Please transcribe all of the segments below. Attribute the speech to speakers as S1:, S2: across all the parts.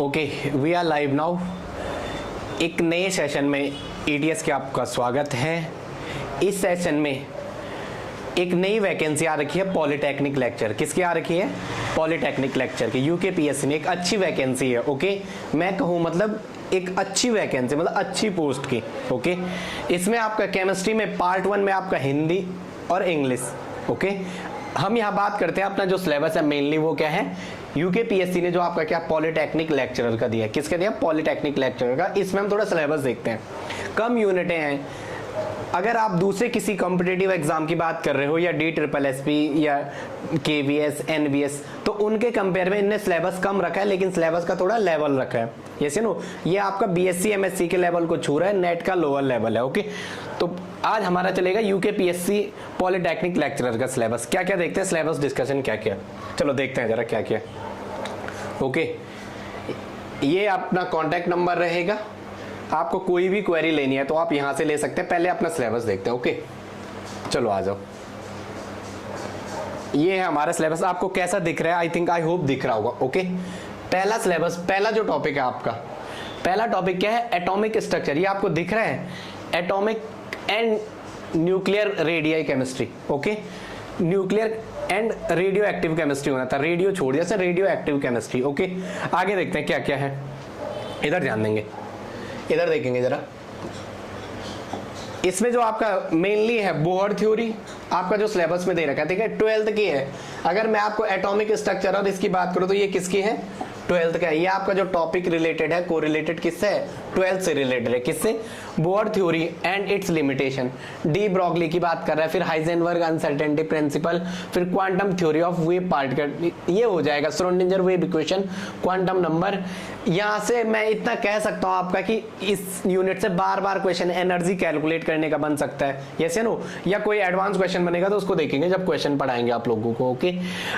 S1: Okay, we are live now. एक नए session में ETS के आपका स्वागत है। इस सेशन में एक नई वैकेंसी आ रखी है पॉलिटेक्निक लेक्चर। किसकी आ रखी है? पॉलिटेक्निक लेक्चर की। UKPSC में एक अच्छी वैकेंसी है। ओके, मैं कहूँ मतलब एक अच्छी वैकेंसी, मतलब अच्छी पोस्ट की। ओके, इसमें आपका केमिस्ट्री में पार्ट 1 में आपका हिंदी और इंग्लिश। ओके, हम यहाँ बात करते हैं अपना जो सिलेबस है मेनली वो क्या है, UKPSC ने जो आपका क्या पॉलिटेक्निक लेक्चरर का दिया। किसका दिया? पॉलिटेक्निक लेक्चरर का। इसमें हम थोड़ा सिलेबस देखते हैं। कम यूनिटें हैं। अगर आप दूसरे किसी कॉम्पिटिटिव एग्जाम की बात कर रहे हो या DSSP या KVS NVS, तो उनके कंपेयर में इनने सिलेबस कम रखा है, लेकिन सिलेबस का थोड़ा लेवल रखा है। ये नो, ये आपका BSc MSc के लेवल को छू रहा है, नेट का लोअर लेवल है। ओके, तो आज हमारा चलेगा UKPSC पॉलिटेक्निक लेक्चरर का सिलेबस। क्या क्या देखते हैं, सिलेबस डिस्कशन क्या क्या। चलो देखते हैं जरा क्या क्या। ओके, ये अपना कॉन्टैक्ट नंबर रहेगा। आपको कोई भी क्वेरी लेनी है तो आप यहां से ले सकते हैं। पहले अपना सिलेबस देखते हैं। ओके, चलो आ जाओ। ये है हमारा सिलेबस। आपको कैसा दिख रहा है? आई होप दिख रहा होगा। ओके, पहला सिलेबस, पहला जो टॉपिक है आपका, पहला टॉपिक क्या है? Atomic structure. ये आपको दिख रहा है, atomic and nuclear radii chemistry. Okay, nuclear and radio active chemistry होना था, रेडियो छोड़ दिया, रेडियो एक्टिव केमिस्ट्री। ओके, आगे देखते हैं क्या क्या है। इधर ध्यान देंगे, इधर देखेंगे जरा। इसमें जो आपका मेनली है बोहर थ्योरी, आपका जो सिलेबस में दे रखा है, ठीक है, 12th की है। अगर मैं आपको एटॉमिक स्ट्रक्चर और इसकी बात करूं तो ये किसकी है? 12th का है। ये आपका जो टॉपिक रिलेटेड है, कोरिलेटेड किससे है? 12th से रिलेटेड है। किससे? Bohr theory and it's limitation. De Broglie की बात कर रहा है, फिर हाइजेनबर्ग अनसर्टेनिटी प्रिंसिपल, फिर quantum theory of wave particle, ये हो जाएगा Schrodinger wave equation, quantum number. यहां से मैं इतना कह सकता हूं आपका कि इस यूनिट से बार बार क्वेश्चन एनर्जी कैलकुलेट करने का बन सकता है, यस नो, या कोई एडवांस क्वेश्चन बनेगा तो उसको देखेंगे जब क्वेश्चन पढ़ाएंगे आप लोगों को। Okay,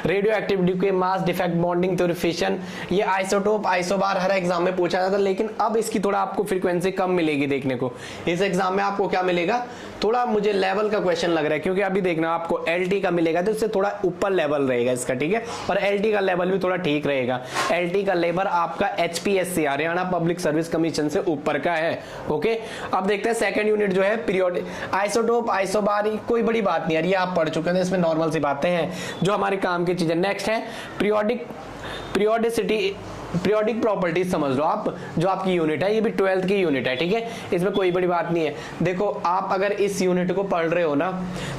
S1: radio active decay, mass defect, bonding theory, fission, ये आइसोटोप, आइसोबार हर एग्जाम में पूछा जाता है, लेकिन अब इसकी थोड़ा आपको फ्रीक्वेंसी कम मिलेगी देखने को। इस एग्जाम में आपको क्या मिलेगा? थोड़ा मुझे लेवल का क्वेश्चन लग रहा है, क्योंकि अभी देखना आपको LT का मिलेगा तो इससे थोड़ा ऊपर लेवल रहेगा इसका, ठीक है, और LT का लेवल भी थोड़ा ठीक रहेगा। LT का लेवल आपका HPSC Haryana public service commission से ऊपर का है। ओके, अब देखते हैं सेकंड यूनिट जो है पीरियोडिक, आइसोटोप, आइसोबार, कोई बड़ी बात नहीं है, ये आप पढ़ चुके हैं, इसमें नॉर्मल सी बातें हैं जो हमारे काम की चीजें। नेक्स्ट है पीरियोडिसिटी, पीरियोडिक प्रॉपर्टीज समझ लो आप, जो आपकी यूनिट है, ये भी 12th की यूनिट है, ठीक है, इसमें कोई बड़ी बात नहीं है। देखो, आप अगर इस यूनिट को पढ़ रहे हो ना,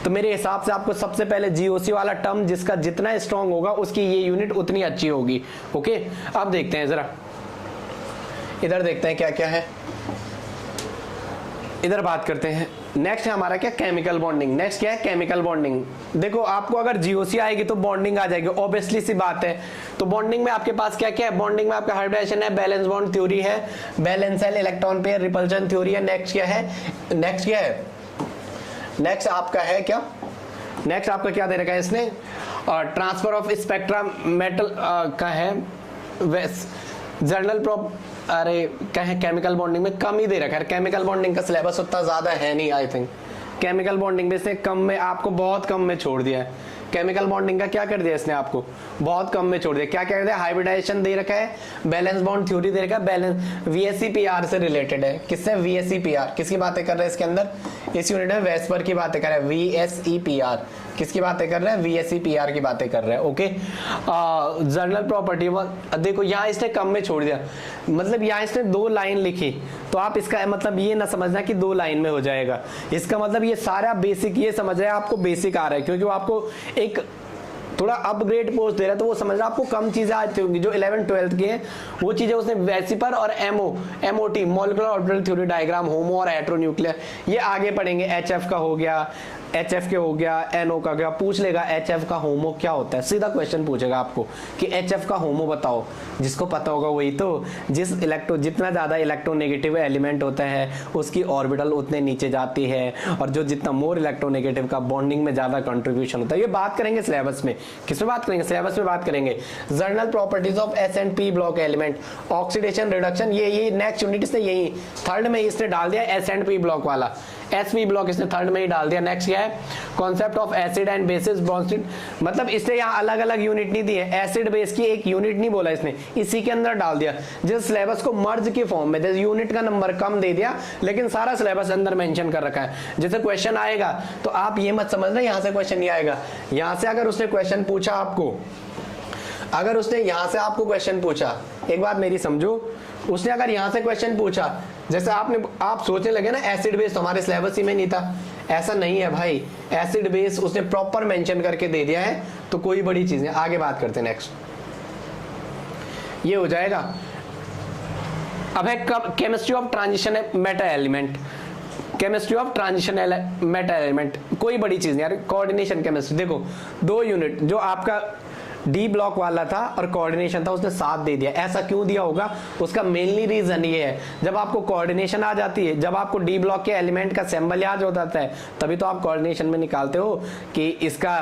S1: तो मेरे हिसाब से आपको सबसे पहले GOC वाला टर्म जिसका जितना स्ट्रांग होगा उसकी ये यूनिट उतनी अच्छी होगी। ओके, अब देखते हैं जरा, इधर देखते हैं क्या क्या है, इधर बात करते हैं। नेक्स्ट है हमारा क्या? Chemical bonding. नेक्स्ट क्या है? Chemical bonding. देखो, आपको अगर GOC आएगी तो बॉन्डिंग आ जाएगी, ऑब्वियसली सी बात है। तो बॉन्डिंग में आपके पास क्या क्या है? बॉन्डिंग में आपका हाइब्रिडेशन है, बैलेंस बॉन्ड थ्योरी है, valence shell, electron pair, repulsion theory है। नेक्स्ट क्या है? नेक्स्ट क्या है? नेक्स्ट आपका है क्या? नेक्स्ट आपका क्या दे रखा है इसने? ट्रांसफर ऑफ स्पेक्ट्रा मेटल का है, जर्नल अरे क्या है, केमिकल बॉन्डिंग में कम ही दे रखा है। केमिकल बॉन्डिंग का सिलेबस उतना ज्यादा है नहीं, आई थिंक केमिकल बॉन्डिंग में से कम में आपको बहुत कम में छोड़ दिया है। केमिकल बॉन्डिंग का क्या कर दिया इसने? आपको बहुत कम में छोड़ दिया। क्या कर दिया? हाइब्रिडाइजेशन दे रखा है, बैलेंस बॉन्ड थ्योरी दे रखा है, बैलेंस VSEPR से रिलेटेड है। किससे? VSEPR। किसकी बातें कर रहे हैं इसके अंदर? इस यूनिट में वेस्पर की बातें कर रहे हैं, VSEPR। किसकी बातें कर रहे हैं? VSEPR की बातें कर रहे हैं। ओके, जर्नल प्रॉपर्टी, देखो यहाँ इसने कम में छोड़ दिया, मतलब यहाँ इसने 2 लाइन लिखी, तो आप इसका मतलब ये ना समझना कि 2 लाइन में हो जाएगा। इसका मतलब ये सारा बेसिक ये समझ रहे हैं, आपको बेसिक आ रहा है, क्योंकि वो आपको एक थोड़ा अपग्रेड पोस्ट दे रहा है, तो वो समझ रहा है आपको कम चीजें आती होंगी। जो 11th 12th की है वो चीजें उसने वेसिपर और MOT, molecular orbital theory diagram, homo और हेटेरो न्यूक्लियर, ये आगे पढ़ेंगे। HF का हो गया, HF के हो गया, NO का क्या पूछ लेगा, HF का होमो क्या होता है, सीधा क्वेश्चन पूछेगा आपको कि HF का होमो बताओ। जिसको पता होगा वही तो, जितना ज्यादा इलेक्ट्रोनेगेटिव एलिमेंट होता है उसकी ऑर्बिटल उतने नीचे जाती है, और जो जितना मोर इलेक्ट्रोनेगेटिव का बॉन्डिंग में ज्यादा कंट्रीब्यूशन होता है। ये बात करेंगे सिलेबस में। किसमें बात करेंगे? सिलेबस में बात करेंगे। Journal properties of S&P block element, oxidation reduction, ये नेक्स्ट यूनिट इसने यही 3rd में इसने डाल दिया, S&P ब्लॉक वाला, SV ब्लॉक इसने 3rd में ही डाल दिया। नेक्स्ट क्या है? है concept of acid and bases Bronsted, मतलब इसने यहाँ अलग अलग यूनिट नहीं दी है, एसिड बेस की एक यूनिट नहीं बोला इसने, इसी के अंदर डाल दिया। जिस सिलेबस को मर्ज की फॉर्म में, जैसे यूनिट का नंबर कम दे दिया लेकिन सारा सिलेबस अंदर मेंशन कर रखा है। जैसे क्वेश्चन आएगा तो आप ये मत समझना यहाँ से क्वेश्चन नहीं आएगा, यहाँ से अगर उसने क्वेश्चन पूछा आपको, अगर उसने यहां से आपको क्वेश्चन पूछा, एक बात मेरी समझो, उसने अगर यहां से क्वेश्चन पूछा, जैसे आप सोचने लगे ना एसिड बेस हमारे सिलेबस ही में नहीं था, ऐसा नहीं है भाई, एसिड बेस उसने प्रॉपर मेंशन करके दे दिया है, तो कोई बड़ी चीज नहीं। आगे बात करते हैं, नेक्स्ट ये हो जाएगा। अब है chemistry of transition metal element, chemistry of transition metal element, कोई बड़ी चीज नहीं यार, कोऑर्डिनेशन केमिस्ट्री। देखो 2 यूनिट, जो आपका डी ब्लॉक वाला था और कोऑर्डिनेशन था, उसने 7 दे दिया। ऐसा क्यों दिया होगा, उसका मेनली रीजन ये है, जब आपको कोऑर्डिनेशन आ जाती है, जब आपको डी ब्लॉक के एलिमेंट का सिंबल याद हो जाता है, तभी तो आप कोऑर्डिनेशन में निकालते हो कि इसका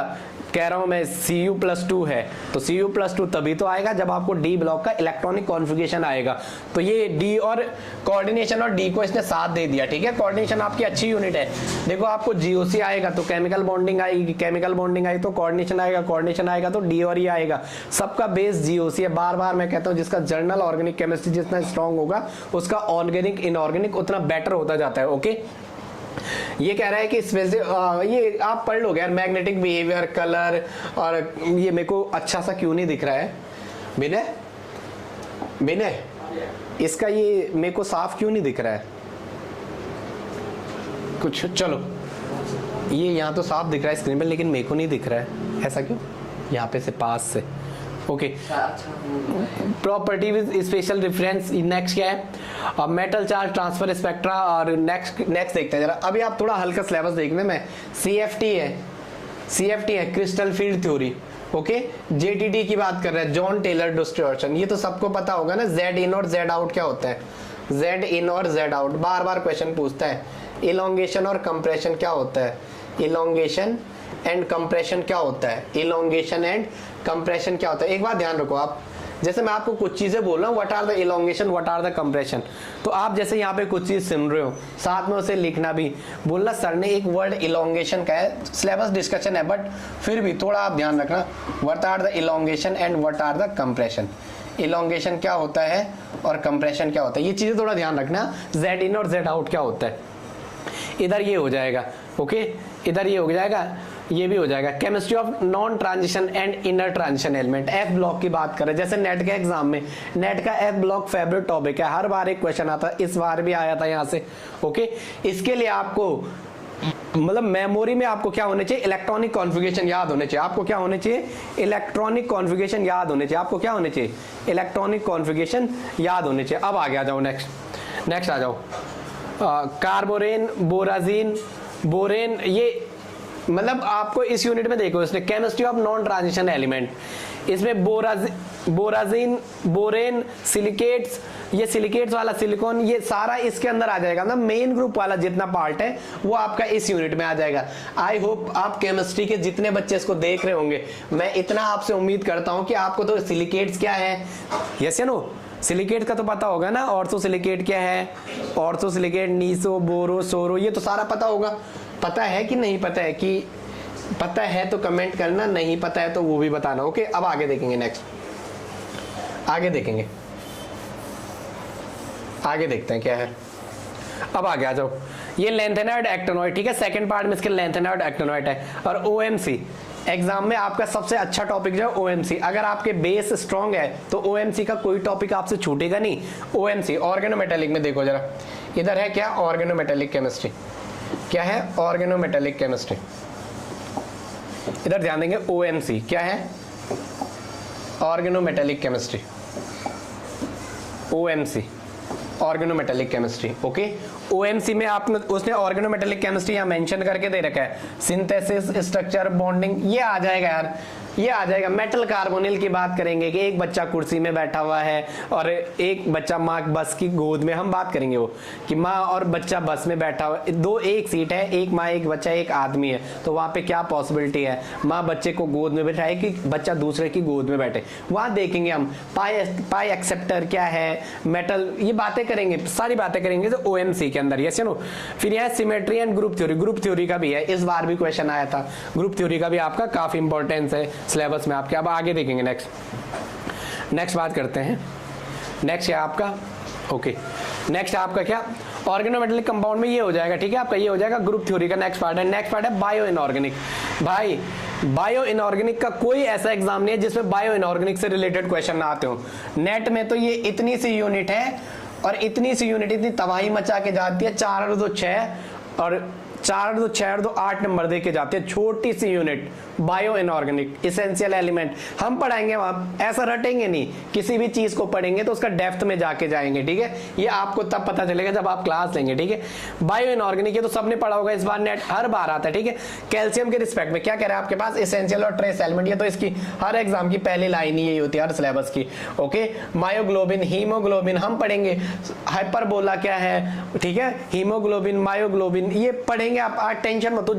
S1: कह रहा हूं मैं Cu+2 है, तो Cu+2 तभी तो आएगा जब आपको डी ब्लॉक का इलेक्ट्रॉनिक कॉन्फ़िगरेशन आएगा। तो ये डी और कोऑर्डिनेशन और डी को इसने 7 दे दिया, ठीक है। कोऑर्डिनेशन आपकी अच्छी यूनिट है। देखो आपको GOC आएगा तो केमिकल बॉन्डिंग आएगी, केमिकल बॉन्डिंग आई तो कोऑर्डिनेशन आएगा, कोऑर्डिनेशन आएगा तो डी और ई आएगा। सबका बेस GOC है। बार बार मैं कहता हूं, जिसका जर्नल ऑर्गेनिक केमिस्ट्री जितना स्ट्रॉन्ग होगा, उसका ऑर्गेनिक इनऑर्गेनिक उतना बेटर होता जाता है। ओके, ये कह रहा है कि ये आप पढ़ लोगे यार, मैग्नेटिक बिहेवियर, कलर, और ये मेरे को अच्छा सा क्यों नहीं दिख रहा है विनय, इसका ये मेरे को साफ क्यों नहीं दिख रहा है कुछ, चलो ये यहाँ तो साफ दिख रहा है स्क्रीन पे, लेकिन मेरे को नहीं दिख रहा है, ऐसा क्यों, यहाँ पे से पास से। Okay, property with special reference. Next क्या है, अब मेटल चार्ज ट्रांसफर स्पेक्ट्रा, और नेक्स्ट देखते हैं जरा। अभी आप थोड़ा हल्का सिलेबस देखने में, CFT है crystal field theory. Okay, JTD की बात कर रहे हैं, जॉन टेलर डिस्टॉर्शन, ये तो सबको पता होगा ना। Z in और Z out क्या होता है, Z in और Z out बार बार क्वेश्चन पूछता है। इलोंगेशन और कंप्रेशन क्या होता है, इलोंगेशन एंड कंप्रेशन क्या होता है, इलोंगेशन एंड कंप्रेशन क्या होता है। एक बात ध्यान रखो आप, जैसे मैं आपको कुछ चीजें बोल रहा हूँ, what are the elongation, what are the compression, तो आप जैसे यहाँ पे कुछ चीज सुन रहे हो, साथ में उसे लिखना भी, बोलना सर ने एक वर्ड इलोंगेशन का है, सिलेबस डिस्कशन है, बट फिर भी थोड़ा आप ध्यान रखना, what are the elongation and what are the compression. Elongation क्या होता है और कंप्रेशन क्या होता है, ये चीजें थोड़ा ध्यान रखना। Z in और Z out क्या होता है, इधर ये हो जाएगा। ओके, इधर ये हो जाएगा, ये भी हो जाएगा। Chemistry of non transition and inner transition element, F block की बात करें, जैसे नेट के एग्जाम में, नेट का F ब्लॉक फेवरेट टॉपिक है, हर बार एक क्वेश्चन आता है, इस बार भी आया था यहाँ से। ओके, इसके लिए आपको मतलब मेमोरी में आपको क्या होने चाहिए, इलेक्ट्रॉनिक कॉन्फ़िगरेशन याद होने चाहिए। आपको क्या होने चाहिए, इलेक्ट्रॉनिक कॉन्फ़िगरेशन याद होने चाहिए। आपको क्या होने चाहिए, इलेक्ट्रॉनिक कॉन्फ़िगरेशन याद होने चाहिए। अब आगे आ जाओ, नेक्स्ट आ जाओ। कार्बोरेन, बोराजीन, बोरेन, ये मतलब आपको इस यूनिट में देखो, इसने chemistry of non transition element, इसमें बोराजीन, बोरेन, सिलिकेट्स, ये सिलिकेट्स वाला सिलिकॉन, ये सारा इसके अंदर आ जाएगा। मतलब मेन ग्रुप वाला जितना पार्ट है वो आपका इस यूनिट में आ जाएगा। आई होप आप केमिस्ट्री के जितने बच्चे इसको देख रहे होंगे, मैं इतना आपसे उम्मीद करता हूं कि आपको तो सिलिकेट्स क्या है, यस या नो, सिलिकेट का तो पता होगा ना। ऑर्थो सिलिकेट क्या है, ऑर्थो सिलिकेट, नीसो, बोरो, सोरो, ये तो सारा पता होगा। पता है कि नहीं पता है, कि पता है तो कमेंट करना, नहीं पता है तो वो भी बताना। ओके, अब आगे देखेंगे, नेक्स्ट आगे देखेंगे, आगे देखते हैं क्या है। अब आगे आ जाओ, ये लेंथेनॉइड एक्टिनॉइड, ठीक है, सेकंड पार्ट में इसके लेंथेनॉइड एक्टिनॉइड है। और OMC एग्जाम में आपका सबसे अच्छा टॉपिक जो है OMC, अगर आपके बेस स्ट्रांग है तो OMC का कोई टॉपिक आपसे छूटेगा नहीं। OMC ऑर्गेनोमेटेलिक में देखो जरा, इधर है क्या, ऑर्गेनोमेटेलिक केमिस्ट्री, क्या है, ऑर्गेनोमेटेलिक केमिस्ट्री, इधर ध्यान देंगे। OMC क्या है, organometallic chemistry, OMC organometallic chemistry. Okay, OMC में आप उसने ऑर्गेनोमेटेलिक केमिस्ट्री यहाँ मेंशन करके दे रखा है, सिंथेसिस, स्ट्रक्चर, बॉन्डिंग, ये आ जाएगा यार। ये आ जाएगा। मेटल कार्बोनिल की बात करेंगे कि एक बच्चा कुर्सी में बैठा हुआ है और एक बच्चा माँ बस की गोद में, हम बात करेंगे वो कि माँ और बच्चा बस में बैठा हुआ, दो एक सीट है, एक माँ एक बच्चा एक आदमी है, तो वहां पे क्या पॉसिबिलिटी है, माँ बच्चे को गोद में बैठाए कि बच्चा दूसरे की गोद में बैठे, वहां देखेंगे हम पाई एक्सेप्टर क्या है, मेटल, ये बातें करेंगे, सारी बातें करेंगे तो ओएमसी के अंदर। Yes no. फिर यह symmetry and group theory, group theory का भी है, इस बार भी क्वेश्चन आया था, ग्रुप थ्योरी का भी आपका काफी इंपॉर्टेंस है सिलेबस में आपके। अब आगे देखेंगे नेक्स्ट बात करते हैं। नेक्स्ट है आपका नेक्स्ट है आपका क्या, ऑर्गेनोमेटेलिक कंपाउंड में ये हो जाएगा, ठीक है आपका, ये हो जाएगा ग्रुप थ्योरी का नेक्स्ट पार्ट है। नेक्स्ट पार्ट है बायो इनऑर्गेनिक। भाई बायो इनऑर्गेनिक का कोई ऐसा एग्जाम नहीं है जिसमें बायो इनऑर्गेनिक से रिलेटेड क्वेश्चन ना आते हो। नेट में तो ये इतनी सी यूनिट है और इतनी सी यूनिट इतनी तबाही मचा के जाती है, 4 और 2 6 और 4 और 2 6 और 2 8 नंबर दे के जाती है, छोटी सी unit bio inorganic essential element. हम पढ़ाएंगे वहां, ऐसा रटेंगे नहीं, किसी भी चीज को पढ़ेंगे तो उसका डेप्थ में जाके जाएंगे, ठीक है। ये आपको तब पता चलेगा जब आप क्लास लेंगे, ठीक है। बायो इनऑर्गेनिक ये तो सबने पढ़ा होगा, इस बार नेट हर बार आता है, ठीक है। कैल्शियम के रिस्पेक्ट में क्या कह रहा है आपके पास, इसेंशियल और ट्रेस एलिमेंट, ये तो इसकी हर एग्जाम की पहली लाइन ही यही होती है हर सिलेबस की। ओके, मायोग्लोबिन, हीमोग्लोबिन हम पढ़ेंगे, हाइपरबोला क्या है, ठीक है, हीमोग्लोबिन, मायोग्लोबिन ये पढ़ेंगे आप, आज टेंशन मत, तो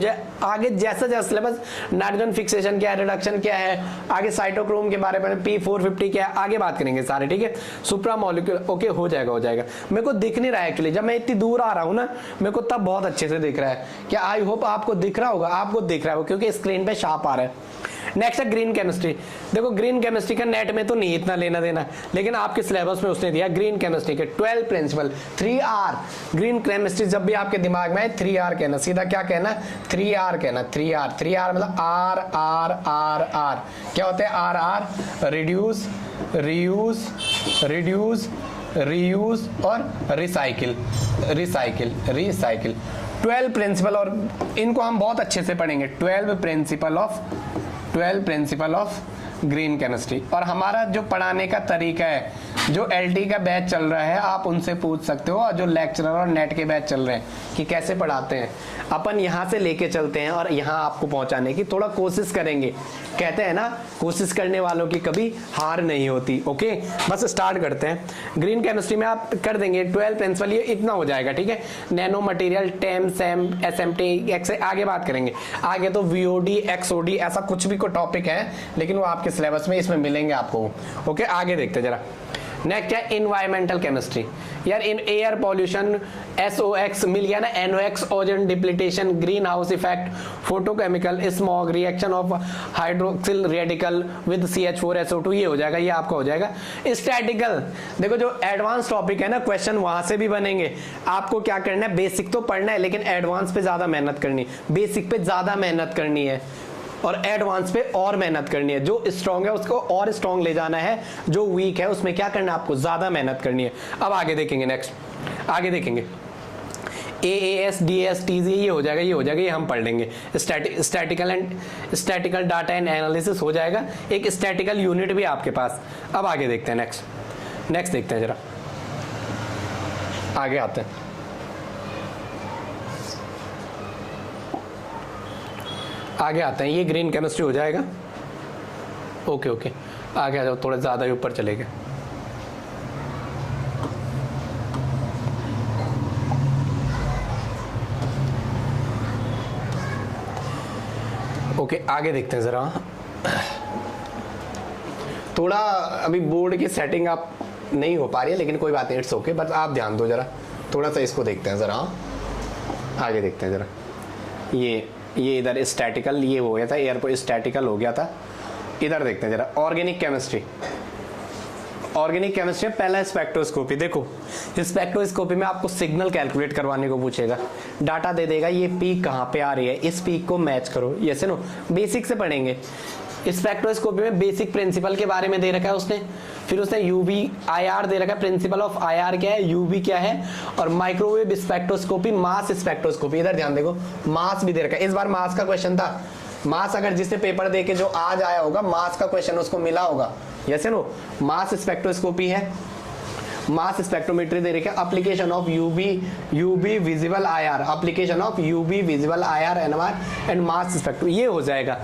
S1: आगे जैसा जैसा सिलेबस, नाइट्रोजन फिक्सेशन क्या है, रिडक्शन क्या है, आगे साइटोक्रोम के बारे में P450 क्या है, आगे बात करेंगे सारे, ठीक है। सुप्रा मॉलिक्यूल, ओके हो जाएगा। मेरे को दिख नहीं रहा है एक्चुअली, जब मैं इतनी दूर आ रहा हूं ना मेरे को तब बहुत अच्छे से दिख रहा है। क्या आई होप आपको दिख रहा होगा, आपको दिख रहा है क्योंकि स्क्रीन पे शार्प आ रहा है। नेक्स्ट है ग्रीन केमिस्ट्री। देखो ग्रीन केमिस्ट्री का नेट में तो नहीं इतना लेना देना, लेकिन आपके सिलेबस में उसने दिया ग्रीन केमिस्ट्री के 12 प्रिंसिपल 3R। ग्रीन केमिस्ट्री जब भी आपके दिमाग में है 3R कहना, सीधा क्या कहना, 3R कहना, 3R मतलब R। क्या होते हैं RR, रिड्यूस, रीयूज, रीयूज और रिसाइकिल। 12 प्रिंसिपल, और इनको हम बहुत अच्छे से पढ़ेंगे, 12 प्रिंसिपल ऑफ ग्रीन केमिस्ट्री। और हमारा जो पढ़ाने का तरीका है, जो एलटी का बैच चल रहा है आप उनसे पूछ सकते हो, और जो लेक्चरर और नेट के बैच चल रहे हैं कि कैसे पढ़ाते हैं, अपन यहाँ से लेके चलते हैं और यहाँ आपको पहुंचाने की थोड़ा कोशिश करेंगे। कहते हैं ना कोशिश करने वालों की कभी हार नहीं होती। ओके, बस स्टार्ट करते हैं। ग्रीन केमिस्ट्री में आप कर देंगे 12 प्रिंसिपल, ये इतना हो जाएगा, ठीक है। नैनो मटेरियल, टेम, सेम, एसएमटी, एक्स, आगे बात करेंगे। आगे तो वीओडी, एक्सओडी ऐसा कुछ भी को टॉपिक है, लेकिन वो आपके सिलेबस में इसमें मिलेंगे आपको। ओके, आगे देखते हैं जरा। नेक्स्ट है इन्वायरमेंटल केमिस्ट्री। यार इन एयर पॉल्यूशन, SOx मिल गया ना, NOx, ozone depletion, green house effect, photochemical, smog, reaction of hydroxyl radical with CH4SO2, ये हो जाएगा, ये आपका हो जाएगा। स्टैटिकल, देखो जो एडवांस टॉपिक है ना, क्वेश्चन वहां से भी बनेंगे। आपको क्या करना है, बेसिक तो पढ़ना है लेकिन एडवांस पे ज्यादा मेहनत करनी है, बेसिक पे ज्यादा मेहनत करनी है और एडवांस पे और मेहनत करनी है। जो स्ट्रांग है उसको और स्ट्रांग ले जाना है, जो वीक है उसमें क्या करना है, आपको ज्यादा मेहनत करनी है। अब आगे देखेंगे, नेक्स्ट आगे देखेंगे AAS, DS, TZ, ये हो जाएगा, ये हम पढ़ लेंगे। स्टैटिकल डाटा एंड एनालिसिस हो जाएगा, एक स्टैटिकल यूनिट भी आपके पास। अब आगे देखते हैं, नेक्स्ट देखते हैं, जरा आगे आते हैं। ये ग्रीन केमिस्ट्री हो जाएगा। ओके, आगे आ जाओ, थोड़ा ज्यादा ही ऊपर चले गए। ओके, आगे देखते हैं जरा। थोड़ा अभी बोर्ड की सेटिंग आप नहीं हो पा रही है, लेकिन कोई बात नहीं, इट्स ओके, बस आप ध्यान दो जरा, थोड़ा सा इसको देखते हैं जरा। आगे देखते हैं जरा, ये इधर स्टैटिकल, ये हो गया था, एयरपोर्ट स्टैटिकल हो गया था। इधर देखते हैं जरा ऑर्गेनिक केमिस्ट्री। पहला स्पेक्ट्रोस्कोपी। देखो स्पेक्ट्रोस्कोपी में आपको सिग्नल कैलकुलेट करवाने को पूछेगा, डाटा दे देगा, ये पीक कहाँ पे आ रही है, इस पीक को मैच करो, यस नो, बेसिक से पढ़ेंगे। स्पेक्ट्रोस्कोपी में बेसिक प्रिंसिपल के बारे में दे रखा है उसने, फिर उसने यूवी IR दे रखा है, प्रिंसिपल ऑफ IR क्या है, यूवी क्या है, और माइक्रोवेव स्पेक्ट्रोस्कोपी, मास स्पेक्ट्रोस्कोपी। इधर ध्यान देखो, मास भी दे रखा है, इस बार मास का क्वेश्चन था। मास अगर जिसने पेपर दे के जो आज आया होगा, मास का क्वेश्चन उसको मिला होगा, यस नो। मास स्पेक्ट्रोस्कोपी है, मास स्पेक्ट्रोमेट्री दे रखा है, application of UV visible IR, application of UV visible IR, NMR and mass spectro, ये हो जाएगा।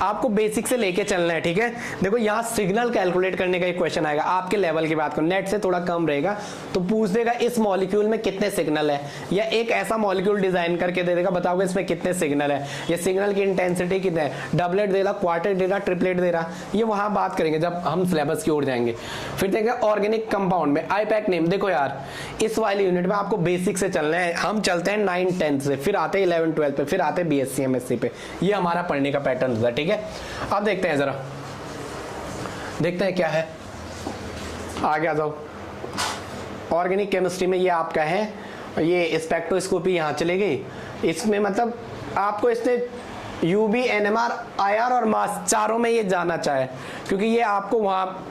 S1: आपको बेसिक से लेके चलना है, ठीक है। देखो यहाँ सिग्नल कैलकुलेट करने का एक क्वेश्चन आएगा, आपके लेवल की बात करो, नेट से थोड़ा कम रहेगा, तो पूछ देगा इस मॉलिक्यूल में कितने सिग्नल है, या एक ऐसा मॉलिक्यूल डिजाइन करके दे देगा, बताओगे इसमें कितने सिग्नल है, या सिग्नल की इंटेंसिटी कितने है, डबलेट दे रहा, क्वार्टेट दे रहा, ट्रिपलेट दे रहा, ये वहां बात करेंगे जब हम सिलेबस की ओर जाएंगे। फिर देखेंगे ऑर्गेनिक कंपाउंड में आईपैक नेम। देखो यार इस वाली यूनिट में आपको बेसिक से चलना है, हम चलते हैं 9 10 से, फिर आते हैं 11 12 पे, फिर आते हैं बीएससी एमएससी पे, ये हमारा पढ़ने का पैटर्न होता है, ठीक है। अब देखते हैं, जरा देखते हैं क्या है, आगे आ जाओ। ऑर्गेनिक केमिस्ट्री में ये आपका है, ये स्पेक्ट्रोस्कोपी यहाँ चली गई, इसमें मतलब आपको इसने यूवी एनएमआर आईआर और मास चारों में ये जाना चाहे, क्योंकि ये आपको वहाँ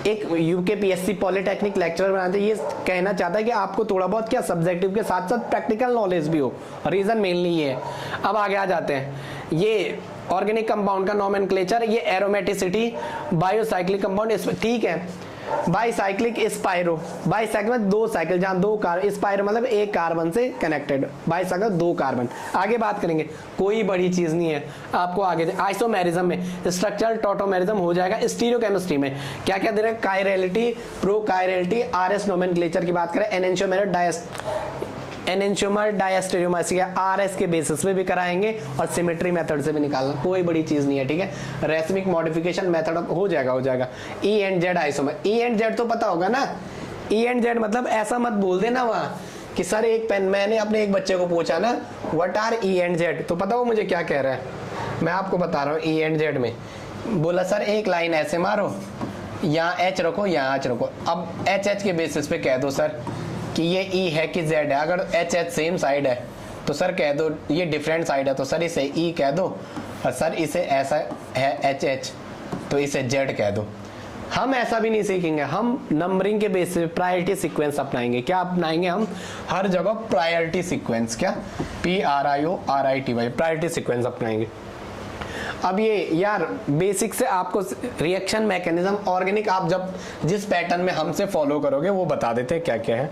S1: एक यूके पीएससी पॉलिटेक्निक लेक्चरर बनाते ये कहना चाहता है कि आपको थोड़ा बहुत क्या सब्जेक्टिव के साथ साथ प्रैक्टिकल नॉलेज भी हो, रीजन मेनली ये है। अब आगे आ जाते हैं, ये ऑर्गेनिक कंपाउंड का नॉमेनक्लेचर, ये एरोमेटिसिटी, बायोसाइक्लिक कंपाउंड, इसमें ठीक है। बाईसाइक्लिक स्पाइरो, बाईसाइक्लिक में 2 साइकिल, जहां 2 कार्बन, स्पाइरो मतलब एक कार्बन से कनेक्टेड, बाईसाइकिल 2 कार्बन। आगे बात करेंगे, कोई बड़ी चीज नहीं है आपको आगे। आइसोमेरिज्म में स्ट्रक्चरल टॉटोमेरिज्म हो जाएगा। स्टीरियोकेमिस्ट्री में क्या क्या दे रहा है, कायरलिटी, प्रोकायरलिटी, आरएस नोमेनक्लेचर की बात करें, एनेंटियोमर डायस्टेरियोमर आरएस के बेसिस पे भी कराएंगे, और सिमेट्री मेथड से भी निकालना, कोई बड़ी चीज नहीं है, ठीक है। रेसमिक मॉडिफिकेशन मेथड हो जाएगा। E and Z isomer, E and Z तो पता होगा ना, ई एंड जेड मतलब ऐसा मत बोल देना वहां कि सर एक पेन, मैंने अपने एक बच्चे को पूछा ना what R E and Z, तो पता वो मुझे क्या कह रहा है, मैं आपको बता रहा हूँ। ई एंड जेड में बोला सर एक लाइन ऐसे मारो, यहाँ एच रखो, यहाँ एच रखो, अब एच एच के बेसिस पे कह दो सर कि ये ई है कि जेड है। अगर एच एच सेम साइड है तो सर कह दो ये डिफरेंट साइड है, तो सर इसे ई कह दो, और सर इसे ऐसा है एच एच तो इसे जेड कह दो। हम ऐसा भी नहीं सीखेंगे, हम नंबरिंग के बेसिस पे प्रायोरिटी सीक्वेंस अपनाएंगे। क्या अपनाएंगे हम? हर जगह प्रायोरिटी सीक्वेंस, क्या PRIORITY, प्रायोरिटी सीक्वेंस अपनाएंगे। अब ये यार बेसिक से आपको रिएक्शन मैकेनिज्म ऑर्गेनिक आप जब जिस पैटर्न में हमसे फॉलो करोगे वो बता देते हैं क्या क्या है।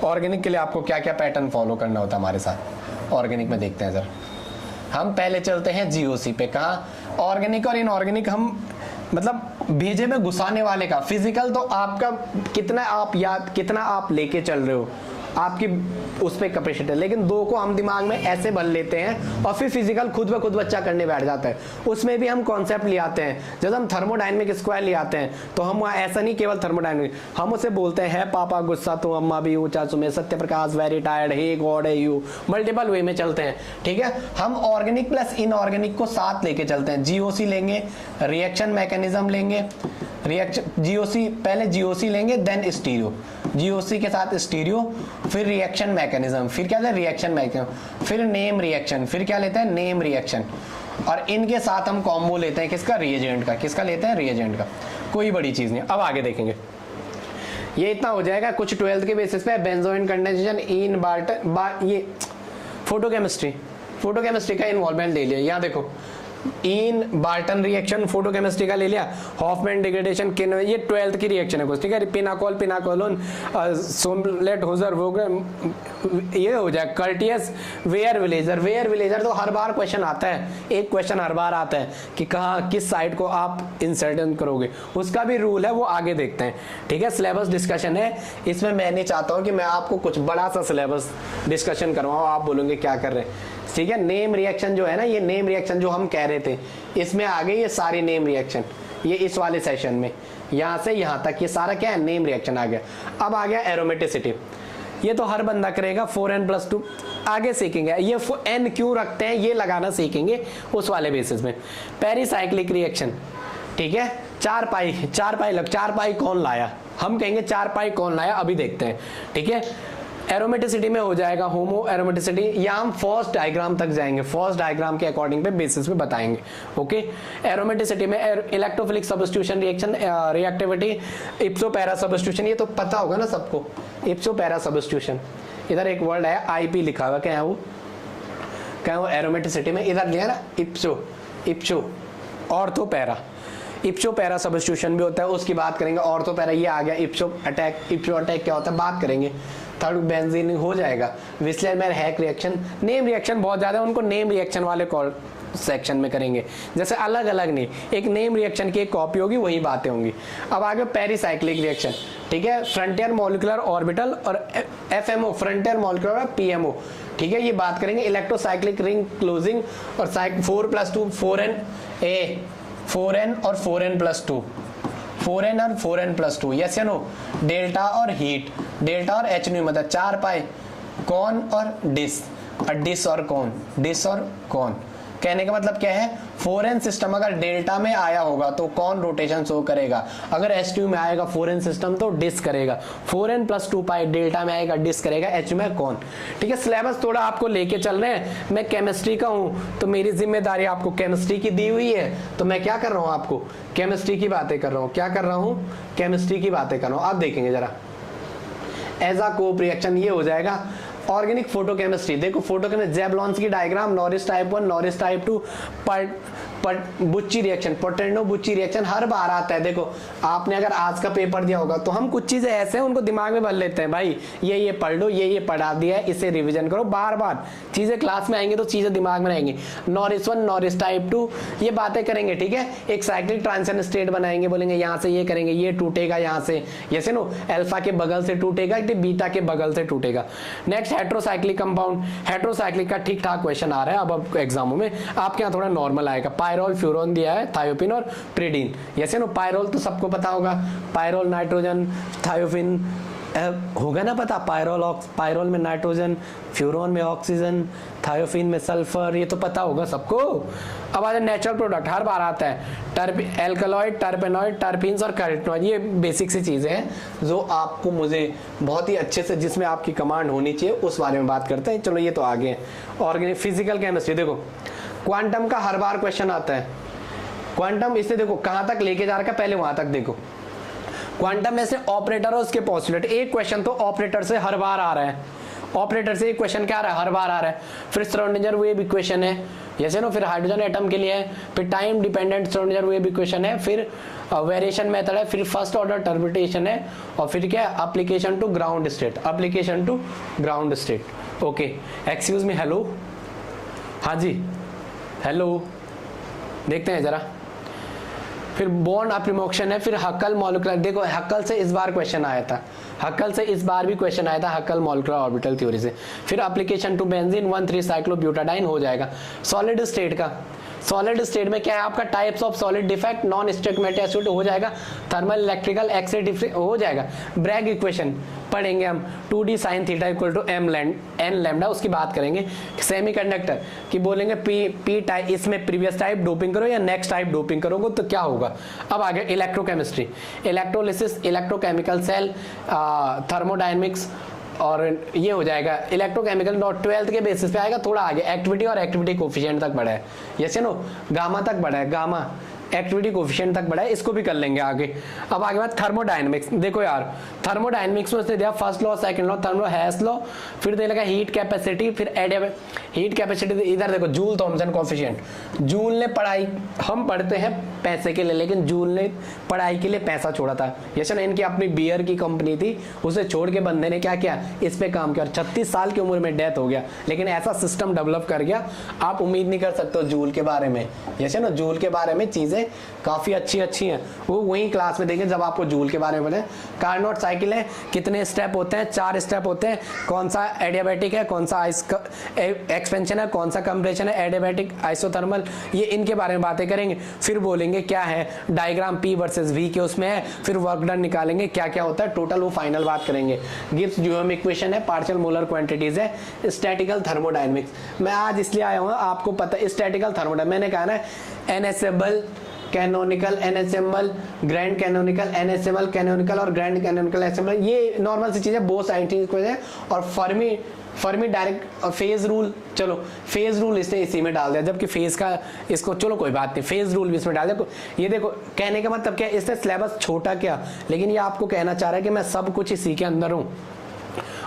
S1: ऑर्गेनिक के लिए आपको क्या क्या पैटर्न फॉलो करना होता है हमारे साथ, ऑर्गेनिक में देखते हैं सर। हम पहले चलते हैं जीओसी पे। कहाँ? ऑर्गेनिक और इनऑर्गेनिक हम मतलब भेजे में घुसाने वाले का। फिजिकल तो आपका कितना आप लेके चल रहे हो, आपकी उस पर कैपेसिटी, लेकिन 2 को हम दिमाग में ऐसे भर लेते हैं और फिर फिजिकल खुद ब खुद बच्चा करने बैठ जाता है। उसमें भी हम कॉन्सेप्ट ले आते हैं। जब हम थर्मोडायनेमिक स्क्वायर ले आते हैं तो हम वहाँ ऐसा नहीं केवल थर्मोडायनेमिक, हम उसे बोलते हैं है पापा गुस्सा तो अम्मा भी ऊंचा सुमे, सत्य प्रकाश वेरी टायर्ड, हे गॉड है यू, मल्टीपल वे में चलते हैं, ठीक है। हम ऑर्गेनिक प्लस इनऑर्गेनिक को साथ लेके चलते हैं। जीओसी लेंगे, रिएक्शन मैकेनिज्म लेंगे, रिएक्शन जीओसी, पहले जीओसी लेंगे देन स्टीरियो, जीओसी के साथ स्टीरियो, फिर रिएक्शन मैकेनिज्म, फिर क्या लेते हैं रिएक्शन मैकेनिज्म, फिर नेम रिएक्शन, फिर क्या लेते हैं नेम रिएक्शन, और इनके साथ हम कॉम्बो लेते हैं किसका? रिएजेंट का। किसका लेते हैं? रिएजेंट का। कोई बड़ी चीज नहीं। अब आगे देखेंगे, ये इतना हो जाएगा कुछ 12th के बेसिस पे। बेंजोइन कंडेंसेशन इन ये फोटोकेमिस्ट्री का इन्वॉल्वमेंट ले लिया। यहाँ देखो इन बार्टन रिएक्शन फोटोकेमिस्ट्री का ले लिया, हॉफमैन डिग्रेडेशन, ये 12th की रिएक्शन है कुछ, ठीक है। पिनाकोलोन सोमलेट होजर ये हो जाए। कर्टियस वेयर विलेजर तो हर बार क्वेश्चन आता है, एक क्वेश्चन हर बार आता है कि कहाँ किस साइड को आप इंसर्ट करोगे, उसका भी रूल है, वो आगे देखते हैं, ठीक है। सिलेबस डिस्कशन है इसमें। मैं नहीं चाहता हूँ कि मैं आपको कुछ बड़ा सा सिलेबस डिस्कशन करवाऊँ, आप बोलोगे क्या कर रहे हैं, ठीक है। नेम रिएक्शन जो है ना, ये नेम रिएक्शन जो हम कह रहे थे, इसमें आ गई ये सारी नेम रिएक्शन, ये इस वाले सेशन में यहां से यहां तक ये सारा क्या है? नेम रिएक्शन आ गया। अब आ गया एरोमेटिसिटी, ये तो हर बंदा करेगा। 4n+2 आगे सीखेंगे, ये n क्यों रखते हैं ये लगाना सीखेंगे उस वाले बेसिस में। पेरिसाइक्लिक रिएक्शन, ठीक है। 4 पाई कौन लाया, हम कहेंगे 4 पाई कौन लाया, अभी देखते हैं, ठीक है। एरोमेटिसिटी में हो जाएगा होमो एरोमेटिसिटी, या हम फर्स्ट डायग्राम तक जाएंगे, फर्स्ट डायग्राम के अकॉर्डिंग पे बेसिस पे बताएंगे, ओके। एरोमेटिसिटी में electrophilic substitution reaction, reactivity, इप्सो para substitution, ये तो पता होगा ना सबको। इप्सो पैरा सब्स्टिट्यूशन, इधर एक वर्ड है आईपी लिखा हुआ, क्या है वो एरोमेटिसिटी में, इधर लिया ना इप्सो ऑर्थो पैरा, इप्सो पैरा सब्स्टिट्यूशन भी होता है, उसकी बात करेंगे। ऑर्थो पैरा ये आ गया। इप्सो अटैक क्या होता है बात करेंगे। थर्ड बेंजीन हो जाएगा। विस्लेर हैक रिएक्शन, नेम रिएक्शन बहुत ज्यादा, उनको नेम रिएक्शन वाले सेक्शन में करेंगे, जैसे अलग अलग नहीं, एक नेम रिएक्शन की एक कॉपी होगी, वही बातें होंगी। अब आगे पेरिसाइक्लिक रिएक्शन, ठीक है, फ्रंटियर मॉलिक्यूलर ऑर्बिटल और एफएमओ फ्रंटियर मॉलिक्यूलर और पीएमओ, ठीक है, ये बात करेंगे। इलेक्ट्रोसाइक्लिक रिंग क्लोजिंग और 4+2 4n और 4n+2 4n और 4n+2, यस या नो। डेल्टा और हीट, डेल्टा और एच न्यू मतलब 4 पाई कॉन और डिस, और डिस और कॉन। कहने का मतलब क्या है, 4n सिस्टम अगर डेल्टा में आया होगा तो कौन रोटेशन शो करेगा, अगर H2 में आएगा 4n सिस्टम तो डिस करेगा, 4n+2 पाई डेल्टा में आएगा डिस करेगा, H में कौन। ठीक है, सिलेबस थोड़ा आपको लेके चल रहे हैं, मैं केमिस्ट्री का हूं तो मेरी जिम्मेदारी आपको केमिस्ट्री की दी हुई है, तो मैं क्या कर रहा हूं, आपको केमिस्ट्री की बातें कर रहा हूं। क्या कर रहा हूं, केमिस्ट्री की बातें कर रहा हूं। आप देखेंगे जरा, एजा कोप रिएक्शन ये हो जाएगा। ऑर्गेनिक फोटोकेमिस्ट्री, देखो फोटोकेमिस्ट्री जेबलॉन्स की diagram, Norris type 1 Norris type 2, बुच्ची रिएक्शन, पोटेंडो बुच्ची रिएक्शन हर बार आता है। देखो आपने अगर आज का पेपर दिया होगा तो हम कुछ चीजें ऐसे हैं उनको दिमाग में भर लेते हैं, भाई ये पढ़ लो, ये पढ़ा दिया है, इसे रिवीजन करो, बार बार चीजें क्लास में आएंगी तो चीजें दिमाग में रहेंगी। नॉरिस 1 नॉरिस टाइप 2 ये बातें करेंगे, ठीक है। एक साइक्लिक ट्रांजिशन स्टेट बनाएंगे, बोलेंगे यहाँ से ये करेंगे, ये टूटेगा यहाँ से, जैसे नो अल्फा के बगल से टूटेगा, बीटा के बगल से टूटेगा। नेक्स्ट हेट्रोसाइक्लिक कंपाउंड, हेट्रोसाइक्लिक का ठीक ठाक क्वेश्चन आ रहा है अब एग्जामों में, आपके यहाँ थोड़ा नॉर्मल आएगा। पायरोल फ्यूरोन दिया है, थायोपिन और प्रिडीन, जैसे नो पायरोल तो सबको पता होगा, पायरोल नाइट्रोजन, थायोपिन होगा ना पता, पायरोल में नाइट्रोजन, फ्यूरोन में ऑक्सीजन, थायोपिन में सल्फर, ये तो पता होगा सबको। अब आ जाए नेचुरल प्रोडक्ट, हर बार आता है एल्कलॉइड, टर्पेनॉइड, टर्पीन्स और कैरोटीनॉइड, ये बेसिक सी चीजें हैं जो आपको मुझे बहुत ही अच्छे से, जिसमें आपकी कमांड होनी चाहिए, उस बारे में बात करते हैं। चलो ये तो आगे है। ऑर्गेनिक फिजिकल केमिस्ट्री, देखो क्वांटम का हर बार क्वेश्चन आता है। क्वांटम इससे देखो कहां तक लेके जा रखा है, पहले वहां तक देखो। क्वांटम में से ऑपरेटर और उसके पोस्टुलेट, एक क्वेश्चन तो ऑपरेटर से हर बार आ रहा है, ऑपरेटर से एक क्वेश्चन क्या आ रहा है, हर बार आ रहा है। फिर श्रोडिंगर वेव इक्वेशन है, जैसे ना, फिर हाइड्रोजन एटम के लिए है, फिर time dependent Schrodinger wave equation है, फिर वेरिएशन मेथड है, फिर फर्स्ट ऑर्डर टर्बिटेशन है, और फिर क्या है, application to ground state, application to ground state. Okay, excuse me, hello, हाँ जी, हेलो, देखते हैं जरा। फिर बॉन्ड अप्रीमोक्शन है, फिर हक्कल मॉलिक्यूलर, देखो हक्कल से इस बार क्वेश्चन आया था, हक्कल से इस बार भी क्वेश्चन आया था, हक्कल मॉलिक्यूलर ऑर्बिटल थ्योरी से। फिर एप्लीकेशन टू बेंजीन 1,3-साइक्लोब्यूटाडाइन हो जाएगा। सॉलिड स्टेट का, सॉलिड स्टेट में क्या है आपका, types of solid defect, non stoichiometric acid हो जाएगा, थर्मल इलेक्ट्रिकल एक्सिड हो जाएगा। ब्रैग इक्वेशन पढ़ेंगे हम, 2d sin theta equal to n lambda, उसकी बात करेंगे। सेमीकंडक्टर की बोलेंगे पी टाइप, इसमें प्रीवियस टाइप डोपिंग करो या नेक्स्ट टाइप डोपिंग करोगे तो क्या होगा। अब आगे electrochemistry, electrolysis, electrochemical cell, thermodynamics, और ये हो जाएगा इलेक्ट्रोकेमिकल, नॉट 12th के बेसिस पे आएगा। थोड़ा आगे एक्टिविटी और एक्टिविटी कोफिशिएंट तक बढ़ा है, यस नो, गामा तक बढ़ा है, गामा एक्टिविटी कोफिशिएंट तक बढ़ा है, इसको भी कर लेंगे आगे। अब आगे बात थर्मोडायनेमिक्स, देखो यार थर्मोडायनेमिक्स में से दिया first law, second law, thermo Hess law, फिर दे लगा हीट कैपेसिटी, फिर हीट कैपेसिटी, इधर देखो जूल थॉमसन कोफिशिएंट। जूल ने पढ़ाई, हम पढ़ते हैं पैसे के लिए, लेकिन जूल ने पढ़ाई के लिए पैसा छोड़ा था, यस ना, इनकी अपनी बियर की कंपनी थी, उसे छोड़ के बंदे ने क्या किया, इस पे काम किया, और 36 साल की उम्र में डेथ हो गया, लेकिन ऐसा सिस्टम डेवलप कर गया, आप उम्मीद नहीं कर सकते हो जूल के बारे में, यस ना, जूल के बारे में चीजें काफी अच्छी हैं, वो वही क्लास में देखें जब आपको जूल के बारे में पढ़े। कार्नोट साइकिल है, कितने स्टेप होते हैं, 4 स्टेप होते हैं, कौन सा एडियाबैटिक है, कौन सा एक्सपेंशन है, कौन सा कंप्रेशन है, एडियाबैटिक, आइसोथर्मल, ये इनके बारे में बातें करेंगे। फिर बोलेंगे क्या है डायग्राम P वर्सेस V के उसमें है, फिर वर्क डन निकालेंगे, क्या क्या होता है टोटल, वो फाइनल बात करेंगे। गिब्स ड्यूहम इक्वेशन है, पार्शियल मोलर क्वांटिटीज है, स्टैटिकल थर्मोडायनेमिक्स। मैं आज इसलिए आया हूँ, आपको पता स्टैटिकल थर्मोडायनेमिक्स, मैंने कहा ना एनएसएबल, कैनोनिकल, एनएसएमएल, ग्रैंड कैनोनिकल, एनएसएमएल, कैनोनिकल और ग्रैंड कैनोनिकल एनएसएमएल, ये नॉर्मल सी चीजें, बहुत साइंटिफिक है। और फर्मी डायरेक्ट और फेज रूल, चलो फेज रूल इसने इसी में डाल दिया, जबकि फेज का इसको, चलो कोई बात नहीं, फेज रूल भी इसमें डाल दिया। ये देखो कहने का मतलब क्या है, इसने सिलेबस छोटा क्या, लेकिन ये आपको कहना चाह रहा है कि मैं सब कुछ इसी के अंदर हूँ।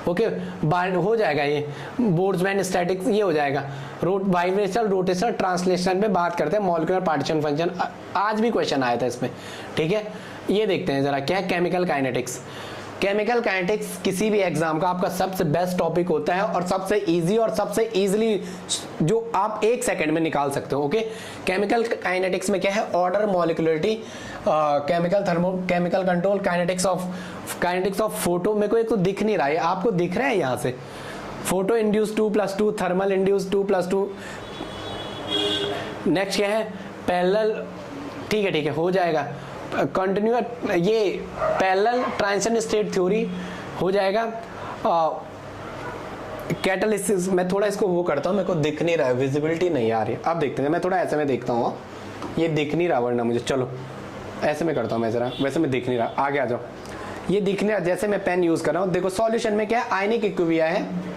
S1: ओके, हो जाएगा ये बोल्ट्जमैन स्टैटिक्स, ये हो जाएगा वाइब्रेशनल, रोटेशनल, ट्रांसलेशन पे बात करते हैं, मॉलिक्यूलर पार्टीशन फंक्शन, आज भी क्वेश्चन आया था इसमें, ठीक है। ये देखते हैं जरा क्या है, केमिकल काइनेटिक्स, केमिकल काइनेटिक्स किसी भी एग्जाम का आपका सबसे बेस्ट टॉपिक होता है और सबसे इजी और सबसे इजीली जो आप 1 सेकंड में निकाल सकते हो। ओके, केमिकल काइनेटिक्स में क्या है, order, molecularity, chemical control, kinetics of photo. मेरे को एक तो दिख नहीं रहा है, आपको दिख रहा है यहाँ से, photo induce 2+2, thermal induce 2+2। Next क्या है, पैरेलल, ठीक है हो जाएगा, कंटिन्यूअस, ये पैरेलल ट्रांजिशन स्टेट थ्योरी हो जाएगा। कैटालिसिस, मैं थोड़ा इसको वो करता हूँ, मेरे को दिख नहीं रहा है, विजिबिलिटी नहीं आ रही है। अब देखते हैं, मैं थोड़ा ऐसे में देखता हूँ, ये दिख नहीं रहा वरना मुझे, चलो ऐसे में करता हूँ मैं जरा, वैसे में दिख नहीं रहा, आगे आ जाओ। ये दिख नहीं रहा, जैसे मैं पेन यूज कर रहा हूँ, देखो सॉल्यूशन में क्या है, आयनिक इक्विलिब्रिया है,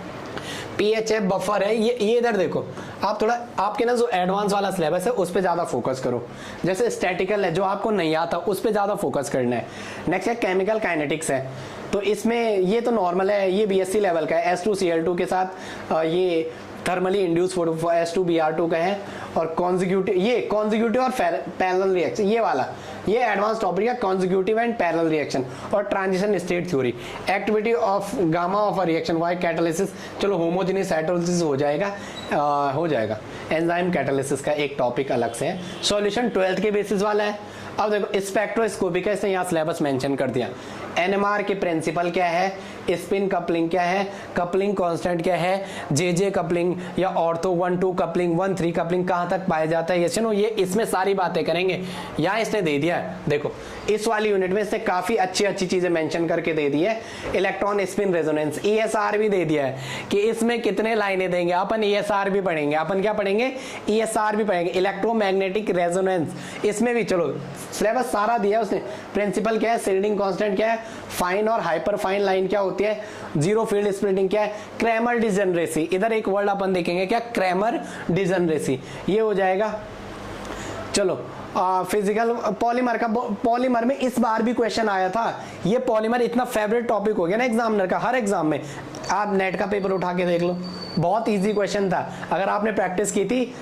S1: पीएच है, बफर है, ये इधर देखो। आप थोड़ा आपके ना जो एडवांस वाला सिलेबस है उस पे ज्यादा फोकस करो, जैसे स्टैटिकल है जो आपको नहीं आता उस पे ज्यादा फोकस करना है। नेक्स्ट है केमिकल काइनेटिक्स है, तो इसमें ये तो नॉर्मल है, ये बीएससी लेवल का है, S2Cl2 के साथ ये थर्मली इंड्यूस H2Br2 का है, और कॉन्जिक्यूटिव और पैरेलल रिएक्शन, ये वाला ये एडवांस टॉपिक है, कॉन्जिक्यूटिव एंड पैरेलल रिएक्शन और transition state theory, activity of gamma of a reaction, Y catalysis, चलो होमोजेनियस हाइड्रोलिसिस हो जाएगा, एंजाइम कैटालिसिस का एक टॉपिक अलग से है। सॉल्यूशन 12th के बेसिस वाला है। अब देखो स्पेक्ट्रोस्कोपिक है, इसने यहाँ सिलेबस मेंशन कर दिया। एनएमआर के प्रिंसिपल क्या है, स्पिन कपलिंग क्या है, कपलिंग कांस्टेंट क्या है, जे कपलिंग या ऑर्थो 1-2 कपलिंग, 1-3 कपलिंग कहाँ तक पाया जाता है, ये इसमें सारी बातें करेंगे। यहाँ इसने दे दिया है, देखो इस वाली यूनिट में इसने काफी अच्छी चीजें मेंशन करके दे दी है। इलेक्ट्रॉन स्पिन रेजोनेंस, ESR भी दे दिया है कि इसमें कितने लाइनें देंगे, अपन ESR भी पढ़ेंगे, अपन क्या पढ़ेंगे, ESR भी पढ़ेंगे, इलेक्ट्रोमैग्नेटिक रेजोनेंस, इसमें भी चलो सिलेबस सारा दिया है उसने। प्रिंसिपल क्या है, सील्डिंग कांस्टेंट क्या है, फाइन और हाइपर फाइन लाइन क्या होती है, जीरो फील्ड स्प्लिटिंग क्या है, क्रैमर डिजनरेसी, इधर एक वर्ड अपन देखेंगे क्या, क्रैमर डिजनरेसी, ये हो जाएगा। चलो फिजिकल पॉलीमर में इस बार भी क्वेश्चन आया था। ये पॉलीमर इतना फेवरेट टॉपिक हो गया ना एग्जामिनर का, हर एग्जाम में आप नेट का पेपर उठा के देख लो, बहुत इजी क्वेश्चन था। अगर आपने प्रैक्टिस की थी,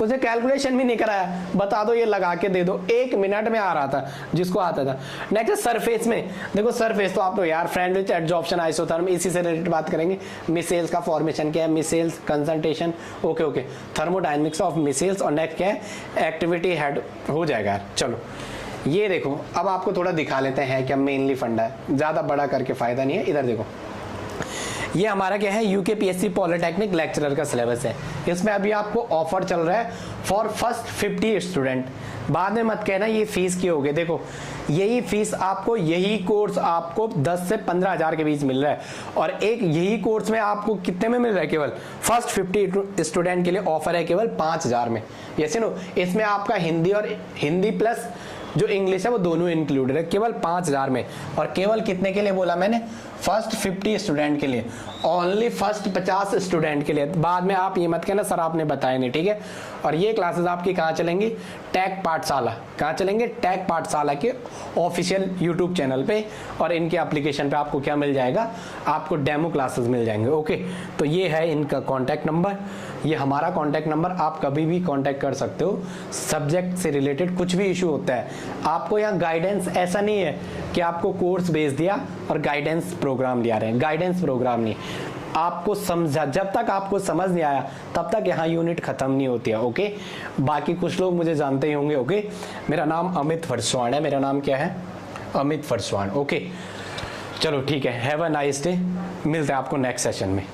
S1: उसे कैलकुलेशन भी नहीं कराया, बता दो ये लगा के दे दो, 1 मिनट में आ रहा था जिसको आता था। नेक्स्ट सरफेस में देखो, सरफेस तो आप लोग यार फ्रेंड विच एडजॉर्प्शन आइसोथर्म, इसी से रिलेटेड बात करेंगे। मिसाइल्स का फॉर्मेशन क्या है, missiles concentration, okay thermodynamics of missiles, और नेक्स्ट क्या है, एक्टिविटी हेड हो जाएगा यार। चलो ये देखो, अब आपको थोड़ा दिखा लेते हैं क्या मेनली फंडा है, ज्यादा बड़ा करके फायदा नहीं है। इधर देखो, ये हमारा क्या है, यूकेपीएससी पॉलिटेक्निक लेक्चरर का सिलेबस है। इसमें अभी आपको ऑफर चल रहा है फॉर फर्स्ट 50 स्टूडेंट। बाद में मत कहना ये फीस की होगी, देखो यही फीस आपको, यही कोर्स आपको 10 से 15 हज़ार के बीच मिल रहा है, और एक यही कोर्स में आपको कितने में मिल रहा है, केवल फर्स्ट 50 स्टूडेंट के लिए ऑफर है केवल 5,000 में। यस नो, इसमें आपका हिंदी और हिंदी प्लस जो इंग्लिश है वो दोनों इंक्लूडेड है, केवल 5,000 में। और केवल कितने के लिए बोला मैंने, फर्स्ट 50 स्टूडेंट के लिए, ओनली फर्स्ट 50 स्टूडेंट के लिए। बाद में आप ये मत कहना सर आपने बताया नहीं, ठीक है। और ये क्लासेस आपकी कहाँ चलेंगी, टेक पाठशाला, कहाँ चलेंगे, टेक पाठशाला के ऑफिशियल यूट्यूब चैनल पे, और इनके एप्लीकेशन पे आपको क्या मिल जाएगा, आपको डेमो क्लासेस मिल जाएंगे। ओके, तो ये है इनका कॉन्टैक्ट नंबर, ये हमारा कॉन्टैक्ट नंबर, आप कभी भी कॉन्टैक्ट कर सकते हो। सब्जेक्ट से रिलेटेड कुछ भी इशू होता है, आपको यहाँ गाइडेंस, ऐसा नहीं है कि आपको कोर्स भेज दिया और गाइडेंस प्रोग्राम लिया रहे हैं, गाइडेंस प्रोग्राम नहीं, आपको समझा, जब तक आपको समझ नहीं आया तब तक यहाँ यूनिट खत्म नहीं होती है। ओके, बाकी कुछ लोग मुझे जानते ही होंगे। ओके, मेरा नाम अमित फरसवान है, मेरा नाम क्या है, अमित फरसवान। ओके, चलो ठीक है, हैव अ नाइस डे, मिलते हैं आपको नेक्स्ट सेशन में।